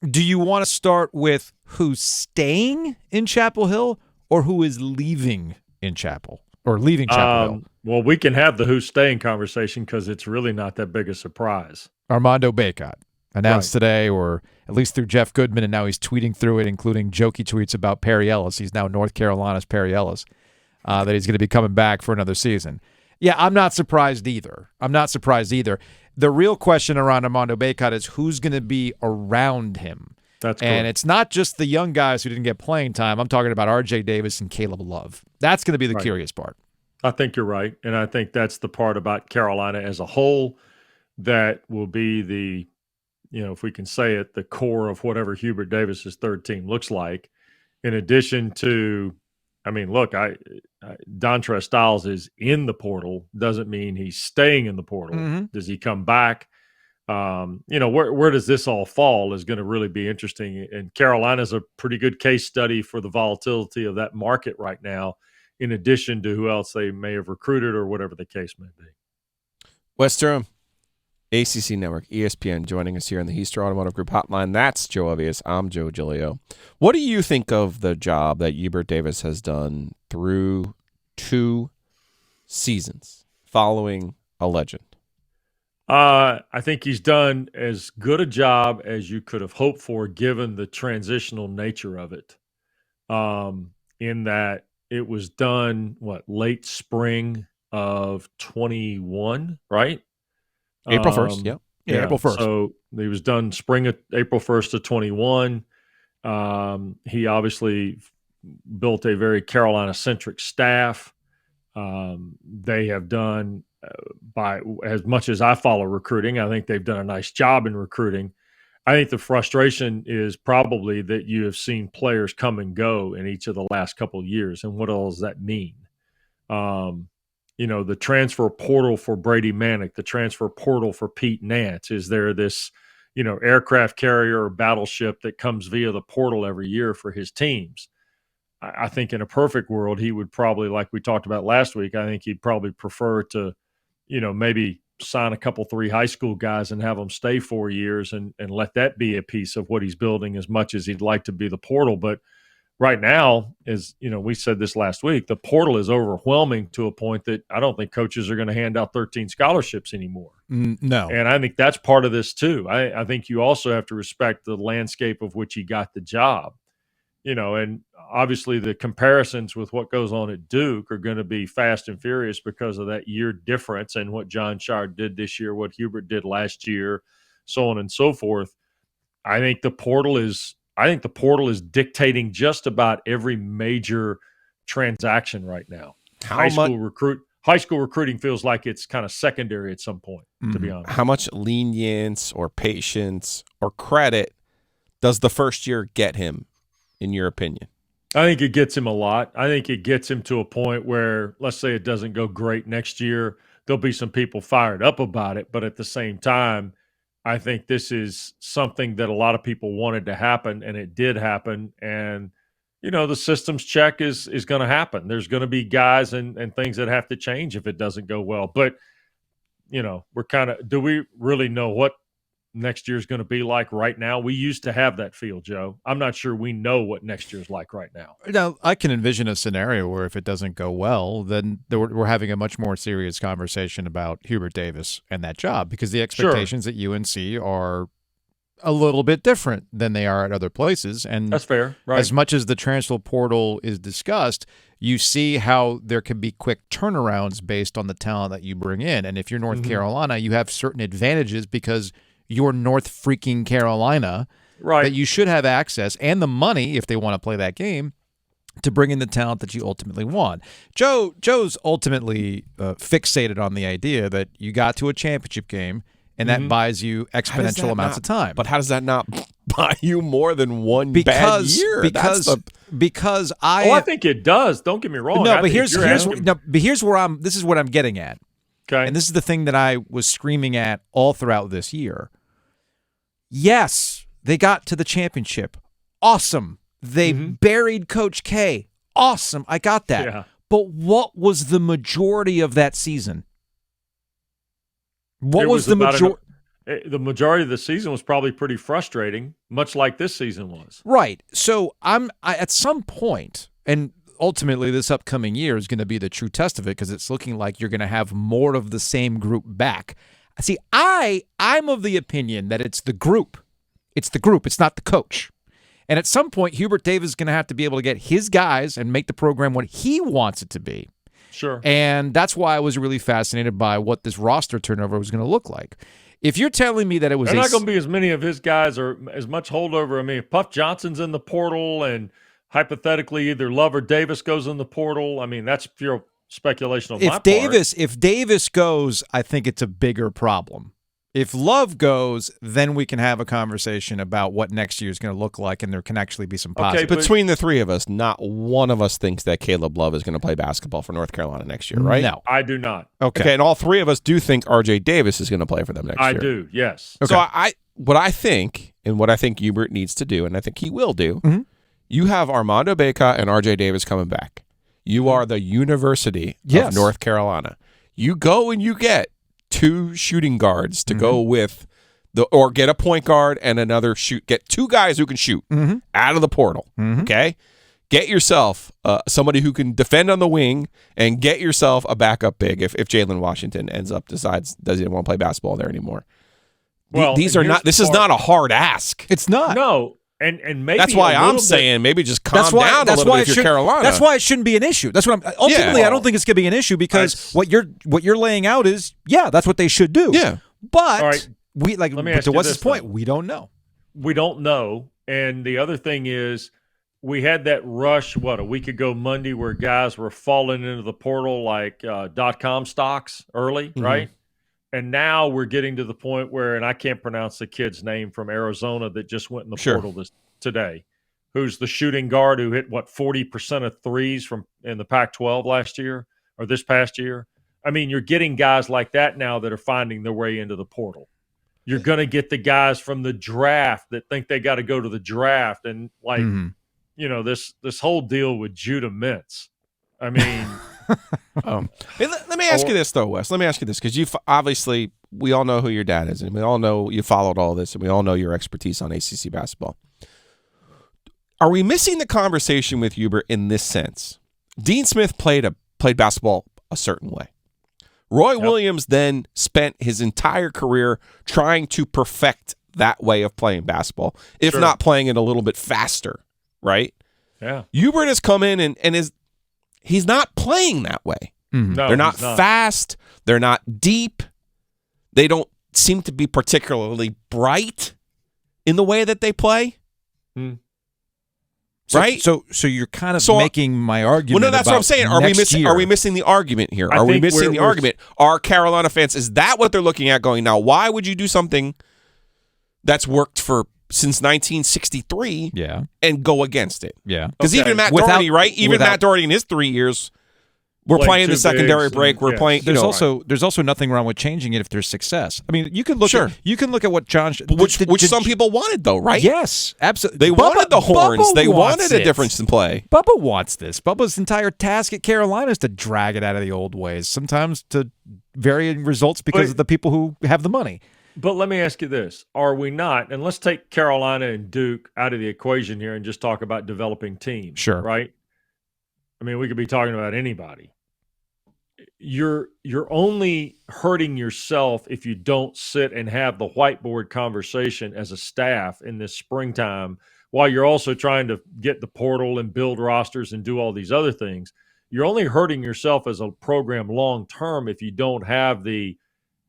Do you want to start with who's staying in Chapel Hill or who is leaving in Chapel or leaving Chapel Hill? Well, we can have the who's staying conversation because it's really not that big a surprise. Armando Bacot announced today, or at least through Jeff Goodman, and now he's tweeting through it, including jokey tweets about Perry Ellis. He's now North Carolina's Perry Ellis, that he's going to be coming back for another season. Yeah, I'm not surprised either. The real question around Armando Bacot is who's going to be around him. And it's not just the young guys who didn't get playing time. I'm talking about R.J. Davis and Caleb Love. That's going to be the curious part. I think you're right, and I think that's the part about Carolina as a whole that will be the, if we can say it, the core of whatever Hubert Davis's third team looks like. In addition to, look, Dontrez Styles is in the portal. Doesn't mean he's staying in the portal. Mm-hmm. Does he come back? Where does this all fall is going to really be interesting. And Carolina's a pretty good case study for the volatility of that market right now, in addition to who else they may have recruited or whatever the case may be. West Durham, ACC Network, ESPN, joining us here in the Heister Automotive Group hotline. That's Joe Ovies. I'm Joe Giglio. What do you think of the job that Hubert Davis has done through 2 seasons following a legend? I think he's done as good a job as you could have hoped for, given the transitional nature of it. In that it was done, late spring of 21, right? April 1st, yeah. April 1st. So he was done spring of April 1st of 21. He obviously built a very Carolina-centric staff. They have done, by as much as I follow recruiting, I think they've done a nice job in recruiting. I think the frustration is probably that you have seen players come and go in each of the last couple of years. And what all does that mean? The transfer portal for Brady Manick, the transfer portal for Pete Nance. Is there this, aircraft carrier or battleship that comes via the portal every year for his teams? I think in a perfect world, he would probably, like we talked about last week, I think he'd probably prefer to, maybe sign a couple 3 high school guys and have them stay 4 years and let that be a piece of what he's building, as much as he'd like to be the portal. But right now, as we said this last week, the portal is overwhelming to a point that I don't think coaches are going to hand out 13 scholarships anymore. No. And I think that's part of this too. I think you also have to respect the landscape of which he got the job. And obviously the comparisons with what goes on at Duke are going to be fast and furious because of that year difference and what John Shire did this year, what Hubert did last year, so on and so forth. I think the portal is dictating just about every major transaction right now. High school recruiting feels like it's kind of secondary at some point, to be honest. How much lenience or patience or credit does the first year get him, in your opinion? I think it gets him a lot. I think it gets him to a point where, let's say it doesn't go great next year, there'll be some people fired up about it. But at the same time, I think this is something that a lot of people wanted to happen, and it did happen. And, the systems check is going to happen. There's going to be guys and things that have to change if it doesn't go well. But, do we really know what next year's going to be like right now? We used to have that feel, Joe. I'm not sure we know what next year's like right now. Now, I can envision a scenario where if it doesn't go well, then we're having a much more serious conversation about Hubert Davis and that job, because the expectations at UNC are a little bit different than they are at other places. And that's fair. Right. As much as the transfer portal is discussed, you see how there can be quick turnarounds based on the talent that you bring in. And if you're North Carolina, you have certain advantages because you're North freaking Carolina, right? That you should have access and the money, if they want to play that game, to bring in the talent that you ultimately want. Joe's ultimately fixated on the idea that you got to a championship game, and that buys you exponential amounts of time. But how does that not buy you more than one bad year? Because I think it does. Don't get me wrong. No, but here's where this is what I'm getting at. Okay. And this is the thing that I was screaming at all throughout this year. Yes, they got to the championship. Awesome. They buried Coach K. Awesome. I got that. Yeah. But what was the majority of that season? What was the majority? The majority of the season was probably pretty frustrating, much like this season was. Right. So at some point, and ultimately this upcoming year is going to be the true test of it because it's looking like you're going to have more of the same group back. See, I'm of the opinion that it's the group. It's the group. It's not the coach. And at some point, Hubert Davis is going to have to be able to get his guys and make the program what he wants it to be. Sure. And that's why I was really fascinated by what this roster turnover was going to look like. If you're telling me that it was not going to be as many of his guys or as much holdover. I mean, if Puff Johnson's in the portal and hypothetically either Love or Davis goes in the portal, I mean, that's pure speculation on my part. If Davis goes, I think it's a bigger problem. If Love goes, then we can have a conversation about what next year is going to look like, and there can actually be some positive. Between the three of us, not one of us thinks that Caleb Love is going to play basketball for North Carolina next year, right? No. I do not. Okay, and all three of us do think R.J. Davis is going to play for them next year. I do, yes. Okay. So what I think Hubert needs to do, and I think he will do, you have Armando Bacot and R.J. Davis coming back. You are the University of North Carolina. You go and you get 2 shooting guards to go with or get a point guard and another get 2 guys who can shoot out of the portal. Okay, get yourself somebody who can defend on the wing and get yourself a backup big if Jalen Washington decides doesn't want to play basketball there anymore. Well, these are not. This is not a hard ask. It's not. No. And maybe that's why I'm saying maybe just calm down a little bit if you're Carolina. That's why it shouldn't be an issue. That's what I'm ultimately. I don't think it's going to be an issue because what you're laying out is that's what they should do. Yeah, but we like. But to what's his point? Though. We don't know. We don't know. And the other thing is, we had that rush a week ago Monday where guys were falling into the portal like .com stocks early, right? And now we're getting to the point where, and I can't pronounce the kid's name from Arizona that just went in the portal today, who's the shooting guard who hit 40% of threes in the Pac-12 last year or this past year. I mean, you're getting guys like that now that are finding their way into the portal. You're going to get the guys from the draft that think they got to go to the draft, and this whole deal with Judah Mintz. I mean. Let me ask you this, though, Wes. Let me ask you this, because obviously we all know who your dad is, and we all know you followed all this, and we all know your expertise on ACC basketball. Are we missing the conversation with Hubert in this sense? Dean Smith played basketball a certain way. Roy Williams then spent his entire career trying to perfect that way of playing basketball, if not playing it a little bit faster, right? Yeah. Hubert has come in and he's not playing that way. No, they're not fast. They're not deep. They don't seem to be particularly bright in the way that they play. Right? So you're kind of making my argument. Well, no, that's what I'm saying. Are we missing the argument here? Are we missing the argument? Are Carolina fans, is that what they're looking at going, now, why would you do something that's worked since 1963 and go against it? Yeah. Because even Matt Doherty, right? Even Matt Doherty in his 3 years, we're playing the secondary break. We're playing. There's also nothing wrong with changing it if there's success. I mean, you can look at what John, which some people wanted, though, right? Yes, absolutely. They wanted the horns. They wanted a difference in play. Bubba wants this. Bubba's entire task at Carolina is to drag it out of the old ways. Sometimes to varying results because of the people who have the money. But let me ask you this. Are we not, and let's take Carolina and Duke out of the equation here and just talk about developing teams. Sure. Right? I mean, we could be talking about anybody. You're only hurting yourself if you don't sit and have the whiteboard conversation as a staff in this springtime while you're also trying to get the portal and build rosters and do all these other things. You're only hurting yourself as a program long term if you don't have the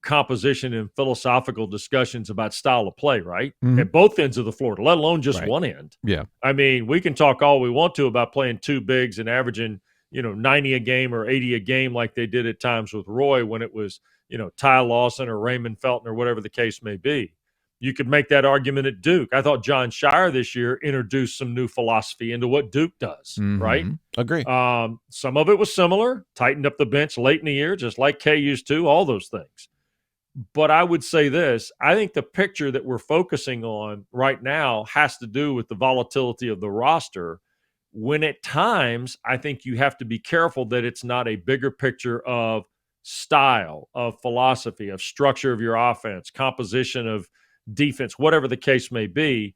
composition and philosophical discussions about style of play, right? At both ends of the floor, let alone just one end. Yeah. I mean, we can talk all we want to about playing 2 bigs and averaging, 90 a game or 80 a game like they did at times with Roy when it was, Ty Lawson or Raymond Felton or whatever the case may be. You could make that argument at Duke. I thought John Shire this year introduced some new philosophy into what Duke does, right? Agree. Some of it was similar, tightened up the bench late in the year, just like K used to, all those things. But I would say this, I think the picture that we're focusing on right now has to do with the volatility of the roster, when at times I think you have to be careful that it's not a bigger picture of style, of philosophy, of structure of your offense, composition of defense, whatever the case may be,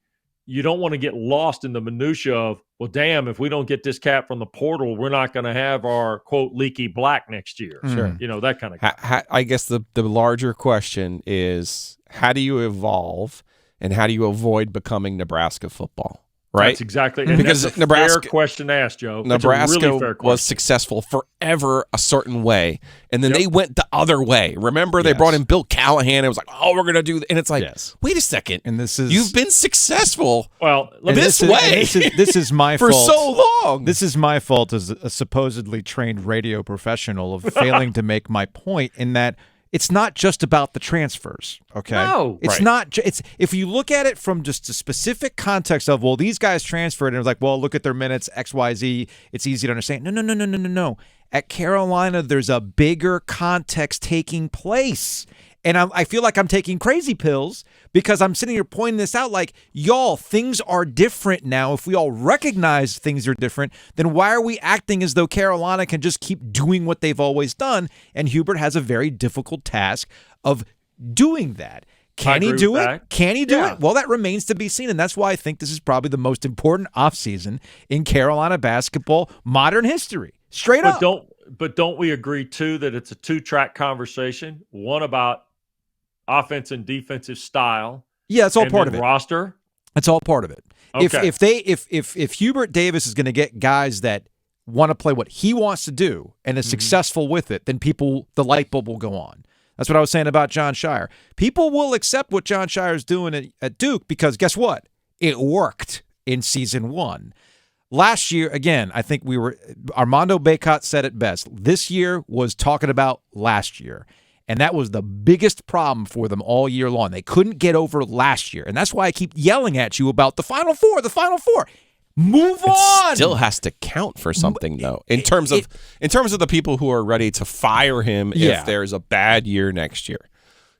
you don't want to get lost in the minutia of, well, damn, if we don't get this cat from the portal, we're not going to have our, quote, leaky black next year. Sure. That kind of I guess the larger question is, how do you evolve and how do you avoid becoming Nebraska football? Right? That's exactly. And because that's a Nebraska, fair question to ask, Joe. Nebraska really fair was successful forever a certain way, and then they went the other way. Remember, they brought in Bill Callahan. It was like, oh, we're going to do – and it's like, wait a second. And this is – you've been successful this is my for fault. so long. This is my fault as a supposedly trained radio professional of failing to make my point in that – it's not just about the transfers, okay? No. It's not. It's if you look at it from just a specific context of, well, these guys transferred, and it was like, well, look at their minutes, X, Y, Z. It's easy to understand. No. At Carolina, there's a bigger context taking place. And I feel like I'm taking crazy pills because I'm sitting here pointing this out like, y'all, things are different now. If we all recognize things are different, then why are we acting as though Carolina can just keep doing what they've always done? And Hubert has a very difficult task of doing that. Can he do it? Can he do it? Well, that remains to be seen. And that's why I think this is probably the most important offseason in Carolina basketball modern history. Straight up. But don't we agree, too, that it's a two-track conversation? One about offense and defensive style. Yeah, it's all part of it. Roster. It's all part of it. Okay. If Hubert Davis is going to get guys that want to play what he wants to do and is successful with it, then the light bulb will go on. That's what I was saying about John Shire. People will accept what John Shire's doing at Duke because guess what? It worked in season 1. Last year, again, I think Armando Bacot said it best. This year was talking about last year. And that was the biggest problem for them all year long. They couldn't get over last year. And that's why I keep yelling at you about the Final Four. Move on. It still has to count for something, though, in terms of the people who are ready to fire him if there's a bad year next year.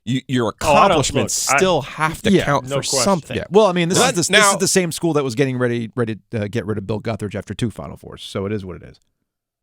Your accomplishments still have to count for something. Yeah. Well, I mean, this is the same school that was getting ready to get rid of Bill Guthridge after 2 Final Fours. So it is what it is.